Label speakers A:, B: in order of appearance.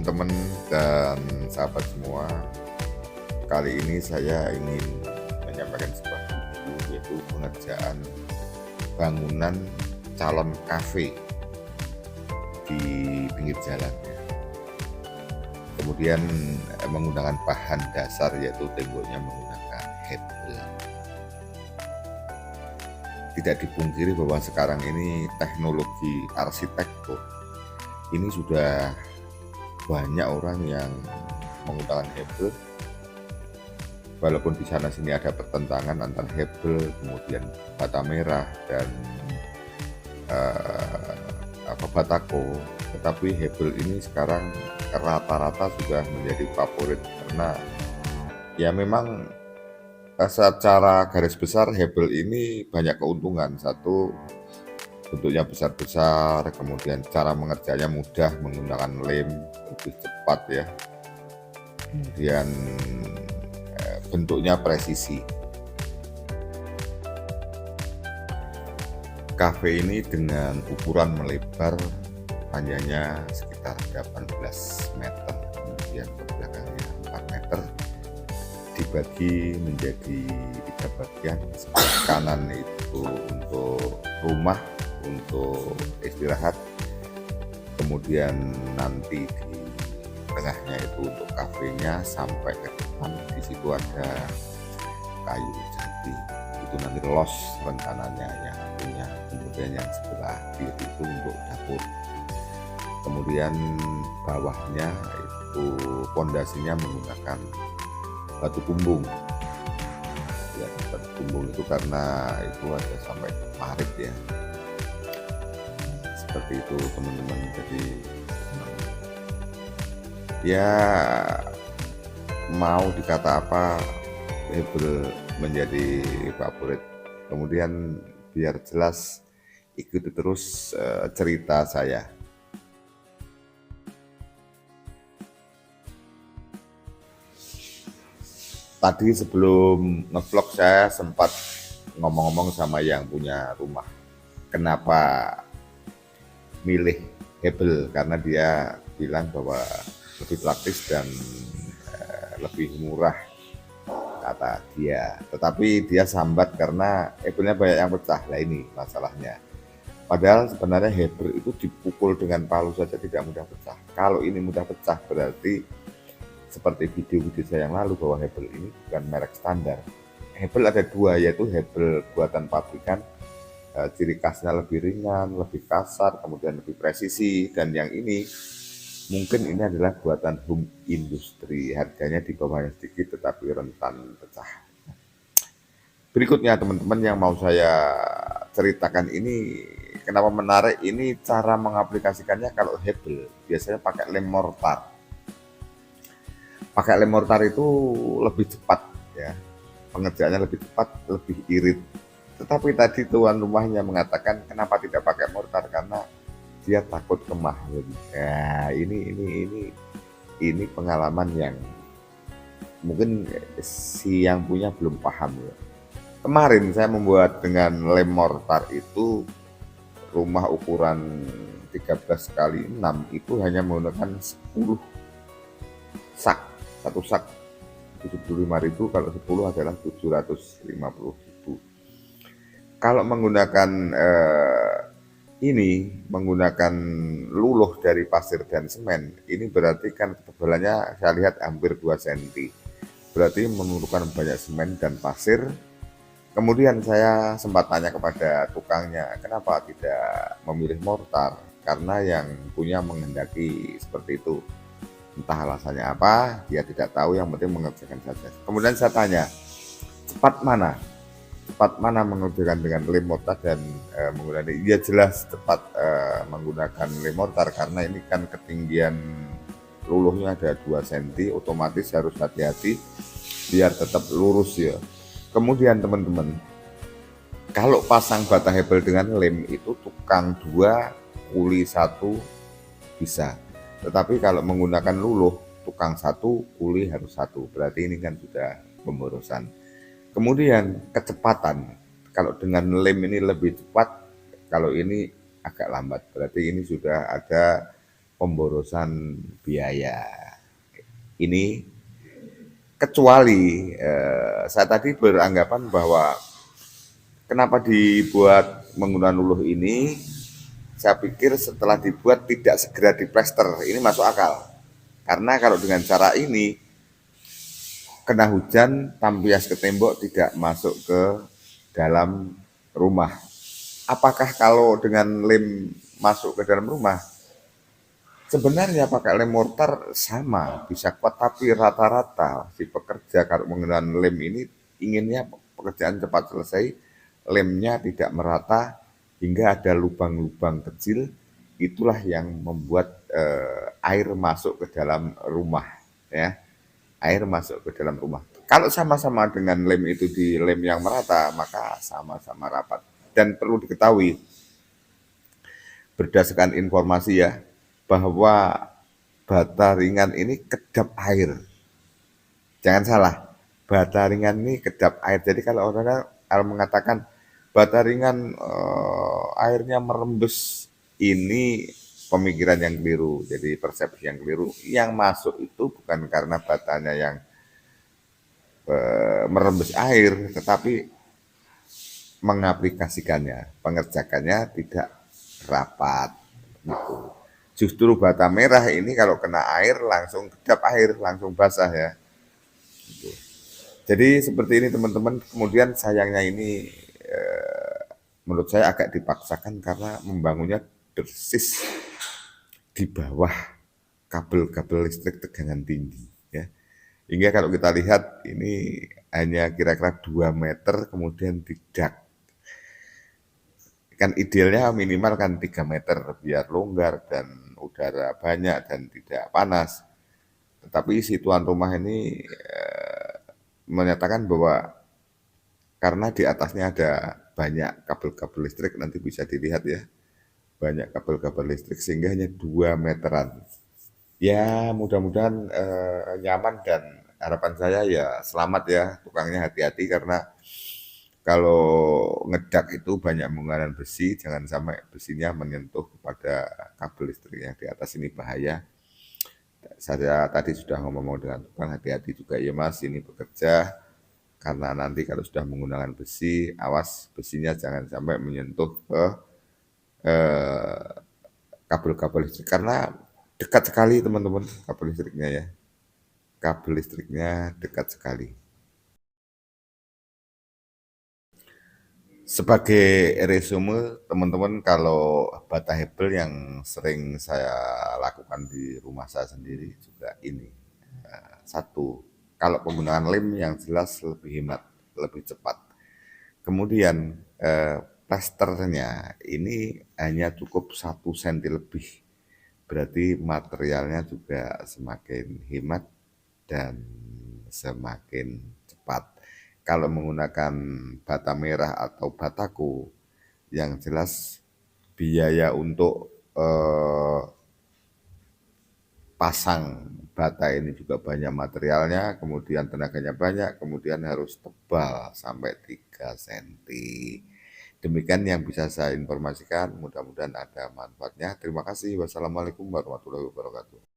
A: teman-teman dan sahabat semua. Kali ini saya ingin menyampaikan sebuah video, yaitu pengerjaan bangunan calon kafe di pinggir jalan. Kemudian menggunakan bahan dasar, yaitu temboknya menggunakan hebel. Tidak dipungkiri bahwa sekarang ini teknologi arsitektur ini sudah banyak orang yang menggunakan hebel, walaupun di sana sini ada pertentangan antara hebel, kemudian bata merah dan batako, tetapi hebel ini sekarang rata-rata sudah menjadi favorit karena ya memang secara garis besar hebel ini banyak keuntungan. Satu, bentuknya besar-besar, kemudian cara mengerjanya mudah menggunakan lem, lebih cepat ya, kemudian bentuknya presisi. Kafe ini dengan ukuran melebar, panjangnya sekitar 18 meter, kemudian ke belakangnya 4 meter, dibagi menjadi 3 bagian. Sebelah kanan itu untuk rumah, untuk istirahat, kemudian nanti di tengahnya itu untuk kafenya, sampai ke depan di situ ada kayu jati, itu nanti los rencananya yang punya. Kemudian yang sebelah kiri itu untuk dapur, kemudian bawahnya itu pondasinya menggunakan batu kumbung ya. Batu kumbung itu karena itu ada sampai parit ya, seperti itu teman-teman. Jadi ya mau dikata apa, hebel menjadi favorit. Kemudian biar jelas, ikuti terus cerita saya. Tadi sebelum ngevlog saya sempat ngomong-ngomong sama yang punya rumah, kenapa milih hebel, karena dia bilang bahwa lebih praktis dan lebih murah kata dia. Tetapi dia sambat karena hebelnya banyak yang pecah. Lah ini masalahnya. Padahal sebenarnya hebel itu dipukul dengan palu saja tidak mudah pecah. Kalau ini mudah pecah berarti seperti video-video saya yang lalu bahwa hebel ini bukan merek standar. Hebel ada dua, yaitu hebel buatan pabrikan, ciri khasnya lebih ringan, lebih kasar, kemudian lebih presisi. Dan yang ini mungkin ini adalah buatan home industry, harganya di bawahnya sedikit tetapi rentan pecah. Berikutnya teman-teman yang mau saya ceritakan ini, kenapa menarik, ini cara mengaplikasikannya. Kalau hebel biasanya pakai lem mortar. Pakai lem mortar itu lebih cepat ya, pengerjaannya lebih cepat, lebih irit. Tetapi tadi tuan rumahnya mengatakan kenapa tidak pakai mortar, karena dia takut kemah. Ya, ini pengalaman yang mungkin si yang punya belum paham ya. Kemarin saya membuat dengan lem mortar itu rumah ukuran 13 kali 6 itu hanya menggunakan 10 sak. Satu sak 75.000, kalau 10 adalah 750.000. Kalau menggunakan menggunakan luluh dari pasir dan semen, ini berarti kan ketebalannya saya lihat hampir 2 cm. Berarti memerlukan banyak semen dan pasir. Kemudian saya sempat tanya kepada tukangnya, kenapa tidak memilih mortar? Karena yang punya menghendaki seperti itu. Entah alasannya apa, dia tidak tahu, yang penting mengerjakan saja. Kemudian saya tanya, cepat mana mengerjakan dengan lem mortar dan menggunakan, dia jelas cepat menggunakan lem mortar karena ini kan ketinggian luluhnya ada 2 cm, otomatis harus hati-hati biar tetap lurus ya. Kemudian teman-teman, kalau pasang bata hebel dengan lem itu tukang 2, kuli 1 bisa. Tetapi kalau menggunakan luluh, tukang 1, kuli harus 1. Berarti ini kan sudah pemborosan. Kemudian kecepatan, kalau dengan lem ini lebih cepat, kalau ini agak lambat. Berarti ini sudah ada pemborosan biaya. Ini kecuali saya tadi beranggapan bahwa kenapa dibuat menggunakan luluh ini, saya pikir setelah dibuat tidak segera diplester, ini masuk akal. Karena kalau dengan cara ini, kena hujan, tampias ke tembok tidak masuk ke dalam rumah. Apakah kalau dengan lem masuk ke dalam rumah? Sebenarnya pakai lem mortar sama, bisa kuat, tapi rata-rata si pekerja kalau menggunakan lem ini inginnya pekerjaan cepat selesai, lemnya tidak merata hingga ada lubang-lubang kecil, itulah yang membuat air masuk ke dalam rumah, ya. Air masuk ke dalam rumah. Kalau sama-sama dengan lem itu di lem yang merata, maka sama-sama rapat. Dan perlu diketahui, berdasarkan informasi ya, bahwa bata ringan ini kedap air. Jangan salah, bata ringan ini kedap air. Jadi kalau orang mengatakan bata ringan airnya merembes, ini pemikiran yang keliru. Jadi persepsi yang keliru. Yang masuk itu bukan karena batanya yang merembes air, tetapi mengaplikasikannya, pengerjakannya tidak rapat. Gitu. Justru bata merah ini kalau kena air langsung kedap air, langsung basah ya. Gitu. Jadi seperti ini teman-teman. Kemudian sayangnya ini menurut saya agak dipaksakan karena membangunnya persis di bawah kabel-kabel listrik tegangan tinggi ya. Hingga kalau kita lihat ini hanya kira-kira 2 meter kemudian tidak. Kan idealnya minimal kan 3 meter biar longgar dan udara banyak dan tidak panas. Tetapi si tuan rumah ini menyatakan bahwa karena di atasnya ada banyak kabel-kabel listrik, nanti bisa dilihat ya, banyak kabel-kabel listrik sehingga hanya 2 meteran. Ya mudah-mudahan nyaman dan harapan saya ya selamat ya, tukangnya hati-hati karena kalau ngedak itu banyak menggunakan besi, jangan sampai besinya menyentuh kepada kabel listrik yang di atas, ini bahaya. Saya tadi sudah ngomong dengan tukang, hati-hati juga ya mas, ini bekerja karena nanti kalau sudah menggunakan besi, awas besinya jangan sampai menyentuh ke eh, kabel-kabel listrik karena dekat sekali teman-teman kabel listriknya ya. Kabel listriknya dekat sekali. Sebagai resume, teman-teman, kalau bata hebel yang sering saya lakukan di rumah saya sendiri juga ini. Satu, kalau penggunaan lem yang jelas lebih hemat, lebih cepat. Kemudian plasternya ini hanya cukup 1 senti lebih. Berarti materialnya juga semakin hemat dan semakin cepat. Kalau menggunakan bata merah atau bataku, yang jelas biaya untuk pasang bata ini juga banyak materialnya, kemudian tenaganya banyak, kemudian harus tebal sampai 3 cm. Demikian yang bisa saya informasikan, mudah-mudahan ada manfaatnya. Terima kasih. Wassalamualaikum warahmatullahi wabarakatuh.